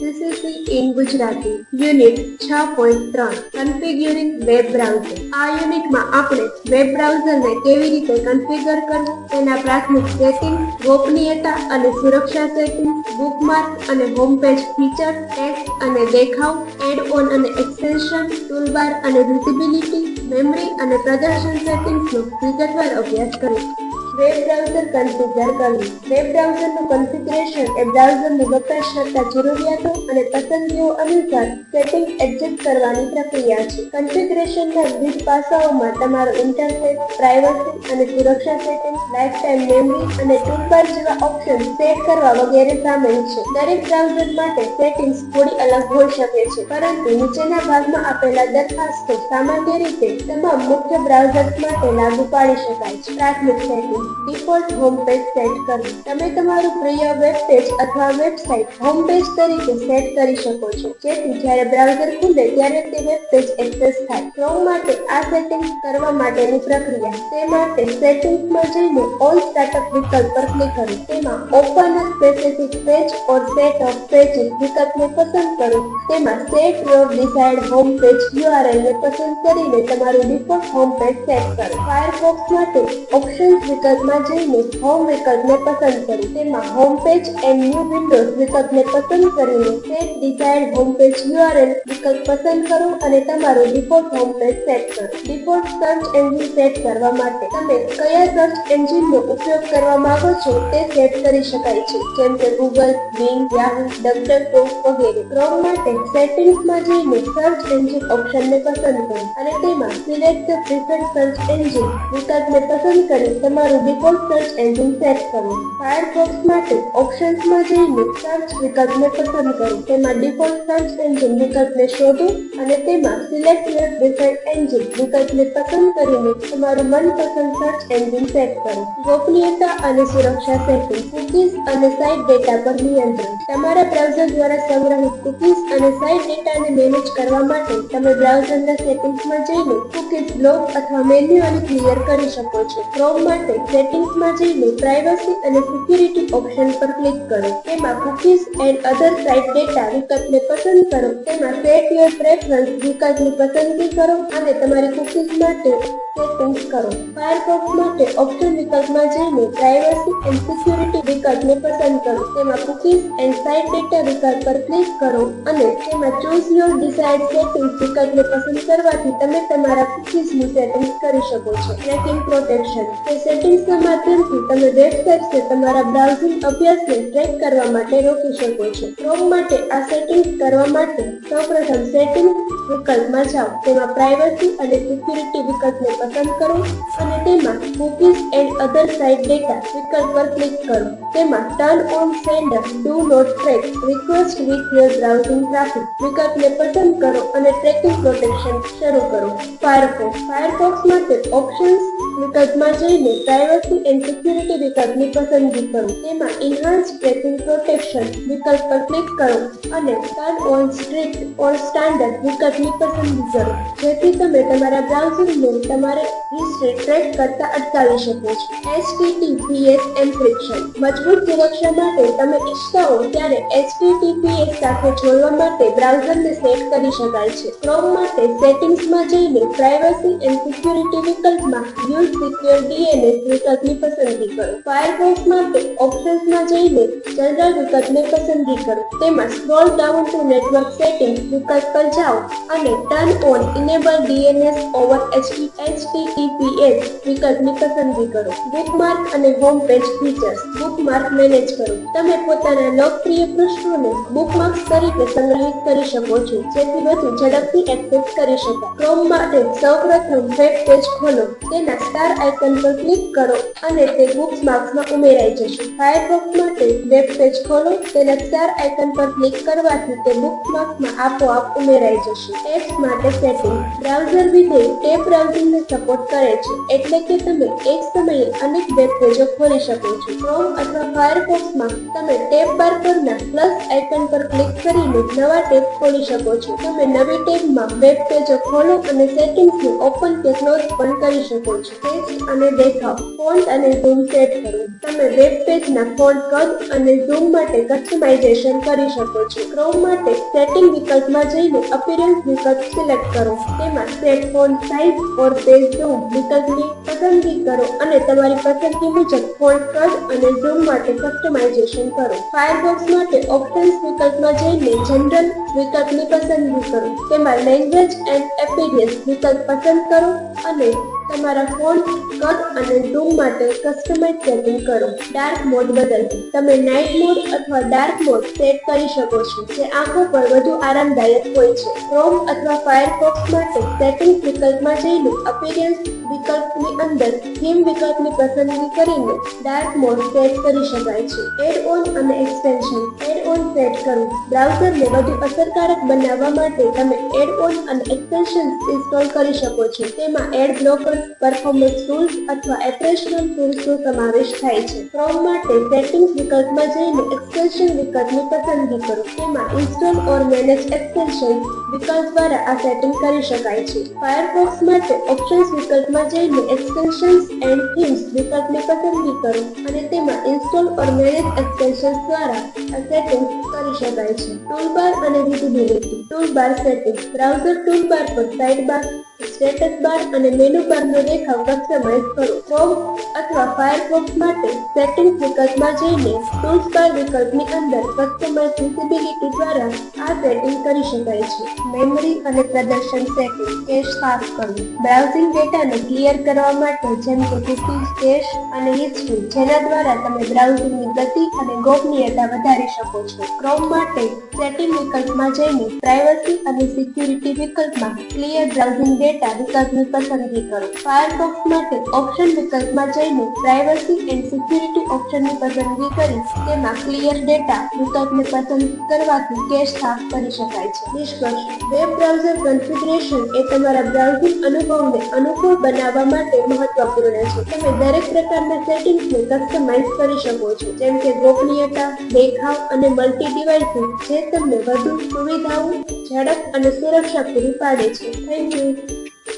CCC in Gujarati unit 6.3 configuring web browser. આ યુનિટમાં આપણે વેબ બ્રાઉઝરને કેવી રીતે કન્ફિગર કરવું, તેના પ્રાથમિક સેટિંગ્સ, ગોપનીયતા અને સુરક્ષા સેટિંગ્સ, બુકમાર્ક અને હોમ પેજ ફીચર, ટેક્સ્ટ અને દેખાવ, એડ ઓન અને એક્સટેન્શન, ટૂલબાર અને વિઝિબિલિટી, મેમરી અને પ્રદર્શન સેટિંગ્સનો વિગતવાર અભ્યાસ કરીશું। વેબ બ્રાઉઝર કન્ફિગર કરવું। વેબ બ્રાઉઝરનું કન્ફિગરેશન એ બ્રાઉઝરની વપરાશકર્તા જરૂરિયાતો અને પસંદગીઓ અનુસાર સેટિંગ એડજસ્ટ કરવાની પ્રક્રિયા છે। કન્ફિગરેશનના વિવિધ પાસાઓમાં તમારો ઇન્ટરફેસ, પ્રાઇવસી અને સુરક્ષા સેટિંગ્સ, લાઇફટાઇમ મેમરી અને ટૂલબાર જેવા ઓપ્શન સેટ કરવા વગેરે સામેલ છે। દરેક બ્રાઉઝર માટે સેટિંગ્સ થોડી અલગ હોઈ શકે છે, પરંતુ નીચેના ભાગમાં આપેલા દરખાસ્તો સામાન્ય રીતે તમામ મુખ્ય બ્રાઉઝર્સ માટે લાગુ પાડી શકાય છે। પ્રાથમિક settings. Default home page set કરવું। તમે તમારું પ્રિય વેબ પેજ અથવા વેબસાઇટ હોમ પેજ તરીકે સેટ કરી શકો છો, જેથી જ્યારે બ્રાઉઝર ખુલે ત્યારે તે વેબ પેજ એક્સેસ થાય। ક્રોમ માટે આ સેટિંગ્સ કરવા માટેની પ્રક્રિયા। તે માટે સેટિંગ્સમાં જઈને ઓલ સ્ટાર્ટઅપ વિકલ્પ પર ક્લિક કરો। તેમાં open a specific page or set of pages વિકલ્પને પસંદ કરો। તેમાં set your desired home page URL ને પસંદ કરીને તમારું ડિફોલ્ટ હોમ પેજ સેટ કરો। ફાયરફોક્સ માટે ઓપ્શન્સ વિકલ્પમાં જઈને હોમ વિકલ્પને પસંદ કરો। તેમાં home page and new Windows વિકલ્પને પસંદ કરીને set desired home page URL વિકલ્પ પસંદ કરો અને તમારું ડિફોલ્ટ હોમ પેજ સેટ કરો। ડિફોલ્ટ સર્ચ એન્જિન સેટ કરવા માટે તમે કયા સર્ચ એન્જિનનો ઉપયોગ કરવા માંગો છો તે સેટ કરી શકાય છે, જેમ કે ગૂગલ, બિંગ, યાહૂ, ડકડકગો વગેરે। ક્રોમ માટે સેટિંગ્સમાં જઈને સર્ચ એન્જિન ઓપ્શનને પસંદ કરો અને તેમાં select the preferred search engine વિકલ્પને પસંદ કરી તમારું ડિફોલ્ટ સર્ચ એન્જિન સેટ કરો। ફાયરફોક્સ માટે ઓપ્શન્સમાં જઈને સર્ચ વિકલ્પને પસંદ કરો। તેમાં ડિફોલ્ટ સર્ચ એન્જિન વિકલ્પને શોધો અને તેમાં સિલેક્ટ યોર પ્રિફર્ડ એન્જિન વિકલ્પને પસંદ કરીને તમારું મનપસંદ સર્ચ એન્જિન સેટ કરો। ગોપનીયતા અને સુરક્ષા સેટિંગ। કૂકીઝ અને સાઇટ ડેટા પર નિયંત્રણ। તમારા બ્રાઉઝર દ્વારા સંગ્રહિત કૂકીઝ અને સાઇટ ડેટાને મેનેજ કરવા માટે તમે બ્રાઉઝરના સેટિંગ્સમાં જઈને કૂકીઝ બ્લોક અથવા મેન્યુઅલી ક્લિયર કરી શકો છો। ક્રોમ માટે સેટિંગ્સમાં જઈને પ્રાઇવસી અને સિક્યુરિટી ઓપ્શન પર ક્લિક કરો। તેમાં cookies and other site data વિકલ્પને પસંદ કરો। તેમાં સેટ યોર પ્રેફરન્સ વિકલ્પની પસંદગી કરો અને તમારી કૂકીઝ માટે સેટિંગ્સ કરો। ફાયરફોક્સ માટે ઓપ્શન વિકલ્પમાં જઈને પ્રાઇવસી એન્ડ સિક્યુરિટી વિકલ્પને પસંદ કરો। તેમાં કૂકીઝ એન્ડ સાઇટ ડેટા વિકલ્પ પર ક્લિક કરો અને તેમાં ચૂઝ યોર ડિઝાયર્ડ સેટિંગ્સ વિકલ્પને પસંદ કરવાથી તમે તમારા કૂકીઝની સેટિંગ્સ કરી શકો છો। Tracking protection. તે સેટિંગ્સના માધ્યમથી તમે વેબસાઇટ્સને તમારા બ્રાઉઝિંગ અભ્યાસને ટ્રેક કરવા માટે રોકી શકો છો। ક્રોમ માટે આ સેટિંગ્સ કરવા માટે સૌપ્રથમ સેટિંગ્સ વિકલ્પમાં જાઓ। તેમાં પ્રાઇવસી અને સિક્યુરિટી વિકલ્પને પસંદ કરો અને તેમાં cookies and other site data વિકલ્પ પર ક્લિક કરો। તેમાં turn on send a do not track request with your browsing traffic વિકલ્પને પસંદ કરો અને ટ્રેકિંગ પ્રોટેક્શન શરૂ કરો। ફાયરફોક્સ માટે ઓપ્શન્સ વિકલ્પમાં જઈને પ્રાઇવસી એન્ડ સિક્યુરિટી વિકલ્પની પસંદગી કરો। તેમાં ઇન્હાન્સ ટ્રેકિંગ પ્રોટેક્શન વિકલ્પ પર ક્લિક કરો અને turn on strict or standard વિકલ્પની પસંદગી કરો, જેથી તમે તમારા બ્રાઉઝરને તમારે હિસ્ટ્રી ટ્રેક કરતા અટકાવી શકો છો। HTTPS encryption. મજબૂત સુરક્ષા માટે તમે ઈચ્છતા હો ત્યારે HTTPS સાથે જોડવા માટે બ્રાઉઝરને સેટ કરી શકાય છે। ક્રોમ માટે સેટિંગ્સમાં જઈને પ્રાઇવસી એન્ડ સિક્યુરિટી વિકલ્પમાં યુઝ સિક્યોર DNS વિકલ્પની પસંદગી કરો। ફાયરફોક્સ માટે ઓપ્શન્સમાં જઈને જનરલ વિકલ્પને પસંદગી કરો। તેમાં scroll down to network settings વિકલ્પ પર જાઓ અને turn on enable DNS over HTTPS વિકલ્પની પસંદગી કરો। બુકમાર્ક અને home page features. Bookmark manage કરો। તમે પોતાના લોકપ્રિય પૃષ્ઠોને બુકમાર્ક્સ તરીકે સંગ્રહિત કરી શકો છો, જેથી વધુ ઝડપથી એક્સેસ કરી શકાય। ક્રોમ માટે સૌપ્રથમ વેબ પેજ ખોલો, તેના સ્ટાર આઇકન પર ક્લિક કરો અને તે બુકમાર્ક્સમાં ઉમેરાઈ જશે। ફાયરફોક્સ માટે વેબ પેજ ખોલો, તેના સ્ટાર આઇકન પર ક્લિક કરવાથી તે બુકમાર્ક્સમાં આપોઆપ ઉમેરાઈ જશે। ટેબ્સ માટે સેટિંગ। બ્રાઉઝર વિધેય ટેબ બ્રાઉઝિંગને સપોર્ટ કરે છે, એટલે કે તમે એક સમયે અનેક વેબ પેજો ખોલી શકો છો। ક્રોમ અથવા ફાયરફોક્સમાં તમે ટેબ બાર પરના પ્લસ આઇકન પર ક્લિક કરીને નવા ટેબ ખોલી શકો છો। તમે નવી ટેબમાં વેબ પેજો ખોલો અને સેટિંગ્સને ઓપન કે ક્લોઝ પણ કરી શકો છો। ટેક્સ્ટ અને દેખાવ। ફોન્ટ અને ઝૂમ સેટ કરવું. તમે વેબ પેજના ફોન્ટ કદ અને ઝૂમ માટે કસ્ટમાઇઝેશન કરી શકો છો. ક્રોમ માટે સેટિંગ વિકલ્પમાં જઈને અપીયરન્સ વિકલ્પ સિલેક્ટ કરો. તેમાં સેટ ફોન્ટ સાઇઝ ઓર પેજ ઝૂમ વિકલ્પની પસંદગી કરો અને તમારી પસંદગી મુજબ ફોન્ટ કદ અને ઝૂમ માટે કસ્ટમાઇઝેશન કરો. ફાયરફોક્સ માટે ઓપ્શન્સ વિકલ્પમાં જઈને જનરલ વિકલ્પની પસંદગી કરો. તેમાં લેંગ્વેજ એન્ડ એપિયરન્સ વિકલ્પ પસંદ કરો અને તમારા ફોન્ટ કદ અને ઝૂમ માટે કસ્ટમાઇઝ સેટિંગ કરો. ડાર્ક મોડ બદલવું. તમે નાઇટ મોડ અથવા ડાર્ક મોડ સેટ કરી શકો છો જે આંખો પર વધુ આરામદાયક હોય છે. ક્રોમ અથવા ફાયરફોક્સ માટે સેટિંગ્સ વિકલ્પમાં જઈને અપીયરન્સ વિકલ્પની અંદર થીમ વિકલ્પની પસંદગી કરીને ડાર્ક મોડ સેટ કરી શકાય છે. એડ ઓન અને એક્સટેન્શન. એડ ઓન સેટ કરવું. બ્રાઉઝરને વધુ અસરકારક બનાવવા માટે તમે એડ ઓન અને એક્સટેન્શન્સ ઇન્સ્ટોલ કરી શકો છો. તેમાં એડ બ્લોકર, પરફોર્મન્સ ટૂલ્સ અથવા ઓપરેશનલ ટૂલ્સનો સમાવેશ થાય છે. ક્રોમ માટે સેટિંગ્સ વિકલ્પમાં જઈને એક્સટેન્શન વિકલ્પની પસંદગી કરો. તેમાં ઇન્સ્ટોલ ઓર મેનેજ એક્સટેન્શન્સ વિકલ્પ દ્વારા આ સેટિંગ કરી શકાય છે. ફાયરફોક્સ માટે ઓપ્શન્સ વિકલ્પમાં જઈને એક્સટેન્શન્સ એન્ડ થીમ્સ વિકલ્પની પસંદગી કરો અને તેમાં ઇન્સ્ટોલ ઓર મેનેજ એક્સટેન્શન્સ દ્વારા આ સેટિંગ કરી શકાય છે. ટૂલબાર અને visibility. Toolbar settings. Browser toolbar પર સાઇડ બાર, સ્ટેટસ બાર અને મેનુ બારનો દેખાવ કસ્ટમાઇઝ કરો. ક્રોમ અથવા ફાયરફોક્સ માટે સેટિંગ્સ વિકલ્પમાં જઈને ટૂલ્સ બાર વિકલ્પની અંદર કસ્ટમાઇઝ વિઝિબિલિટી દ્વારા આ સેટિંગ કરી શકાય છે. મેમરી અને પ્રદર્શન સેટિંગ. કેશ સાફ કરવું. બ્રાઉઝિંગ ડેટાને ક્લિયર કરવા માટે જેમ કે કૂકીઝ, કેશ અને હિસ્ટ્રી જેના દ્વારા તમે બ્રાઉઝિંગની ગતિ અને ગોપનીયતા વધારી શકો છો. ક્રોમ માટે સેટિંગ વિકલ્પમાં જઈને પ્રાઇવસી અને સિક્યુરિટી વિકલ્પમાં ક્લિયર બ્રાઉઝિંગ ડેટા વિકલ્પની પસંદગી કરો. ફાયરફોક્સ માટે ઓપ્શન વિકલ્પમાં જઈને પ્રાઇવસી એન્ડ સિક્યુરિટી ઓપ્શનની પસંદગી કરી તેમાં ક્લિયર ડેટા વિકલ્પને પસંદ કરવાથી કેશ સાફ કરી શકાય છે. નિષ્કર્ષ. વેબ બ્રાઉઝર કન્ફિગરેશન એ તમારા બ્રાઉઝિંગ અનુભવને અનુકૂળ બનાવવા માટે મહત્વપૂર્ણ છે. તમે દરેક પ્રકારના સેટિંગ્સને કસ્ટમાઇઝ કરી શકો છો જેમ કે ગોપનીયતા, દેખાવ અને મલ્ટી ડિવાઇસિસ જે તમને વધુ સુવિધાઓ, ઝડપ અને સુરક્ષા પૂરી પાડે છે. Thank you.